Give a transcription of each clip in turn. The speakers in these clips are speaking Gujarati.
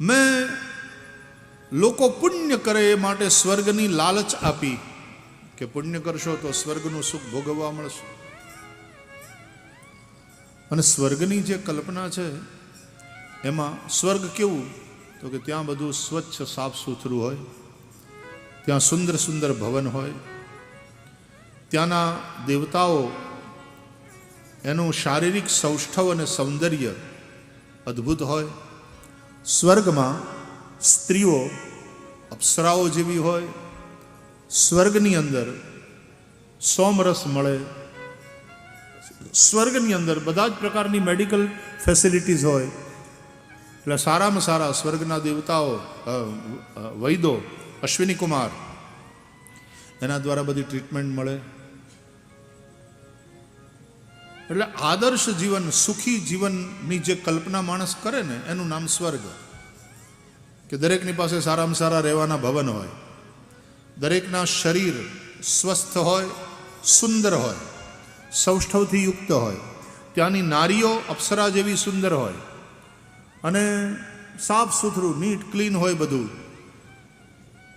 મેં લોકો પુણ્ય કરે એ માટે સ્વર્ગની લાલચ આપી કે પુણ્ય કરશો તો સ્વર્ગનું સુખ ભોગવવા મળશે. અને સ્વર્ગની જે કલ્પના છે એમાં સ્વર્ગ કેવું તો કે ત્યાં બધું સ્વચ્છ સાફ સુથરું હોય, ત્યાં સુંદર સુંદર ભવન હોય, ત્યાંના દેવતાઓ એનું શારીરિક સૌષ્ઠવ અને સૌંદર્ય અદ્ભુત હોય. સ્વર્ગમાં સ્ત્રીઓ અપ્સરાઓ જેવી હોય. સ્વર્ગની અંદર સોમરસ મળે. સ્વર્ગની અંદર બધા જ પ્રકારની મેડિકલ ફેસિલિટીઝ હોય. એટલે સારામાં સારા સ્વર્ગના દેવતાઓ વૈદો અશ્વિની કુમાર એના દ્વારા બધી ટ્રીટમેન્ટ મળે. એટલે આદર્શ જીવન, સુખી જીવનની જે કલ્પના માણસ કરે ને એનું નામ સ્વર્ગ. કે દરેકની પાસે સારામાં સારા રહેવાના ભવન હોય, દરેકના શરીર સ્વસ્થ હોય, સુંદર હોય, સૌષ્ઠવથી યુક્ત હોય, ત્યાંની નારીઓ અપ્સરા જેવી સુંદર હોય અને સાફ સુથરું નીટ ક્લીન હોય બધું.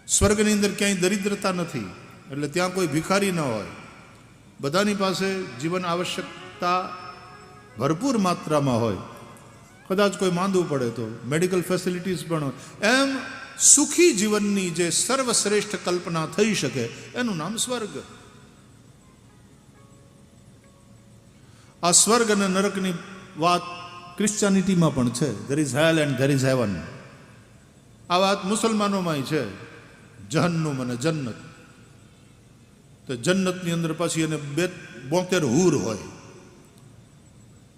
સ્વર્ગની અંદર ક્યાંય દરિદ્રતા નથી, એટલે ત્યાં કોઈ ભિખારી ન હોય. બધાની પાસે જીવન આવશ્યકતા ભરપૂર માત્રામાં હોય. કદાચ કોઈ માંદવું પડે તો મેડિકલ ફેસિલિટીઝ પણ હોય. એમ સુખી જીવનની જે સર્વશ્રેષ્ઠ કલ્પના થઈ શકે એનું નામ સ્વર્ગ. આ સ્વર્ગ અને નરકની વાત ક્રિશ્ચિયાનિટીમાં પણ છે. There is hell and there is heaven. આ વાત મુસલમાનોમાંય છે. જહન્નુમ અને જન્નત. તો જન્નતની અંદર પાછી એને 72 હૂર હોય.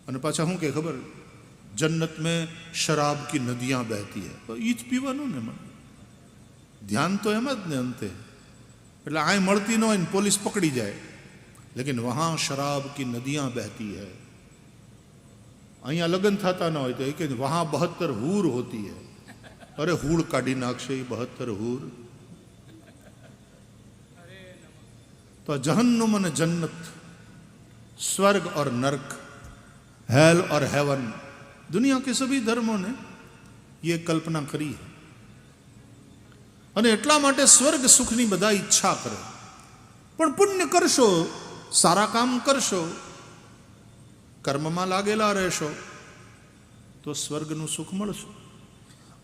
અને પાછા શું કે ખબર, જન્નત મેં શરાબ કી નદિયાં બહેતી હૈ. તો એ જ પીવાનું ને. મને ધ્યાન તો એમ જ ને અંતે. એટલે અહીં મળતી ન હોય ને પોલીસ પકડી જાય, લેકિન વહાં શરાબ કી નદિયાં બહેતી હૈ. અહીંયા લગ્ન થતા ન હોય તો એ કે વહાં 72 હૂર હોતી હૈ. અરે હૂળ કાઢી નાખશે એ 72 હૂર. तो जहन्नुम और जन्नत, स्वर्ग और नरक, हेल और हेवन, दुनिया के सभी धर्मों ने ये कल्पना करी है. અને એટલા માટે સ્વર્ગ સુખની બધા ઈચ્છા કરે. પણ પુણ્ય કરશો, સારા કામ કરશો, કર્મમાં લાગેલા રહેશો તો સ્વર્ગનું સુખ મળશે.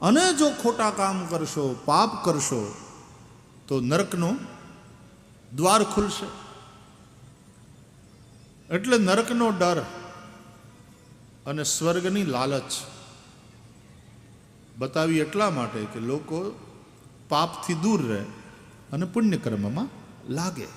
અને જો ખોટા કામ કરશો, પાપ કરશો તો નરકનો દ્વાર ખુલશે. એટલે નરકનો ડર અને સ્વર્ગની લાલચ બતાવી એટલા માટે કે લોકો પાપથી દૂર રહે અને પુણ્ય કર્મમાં લાગે.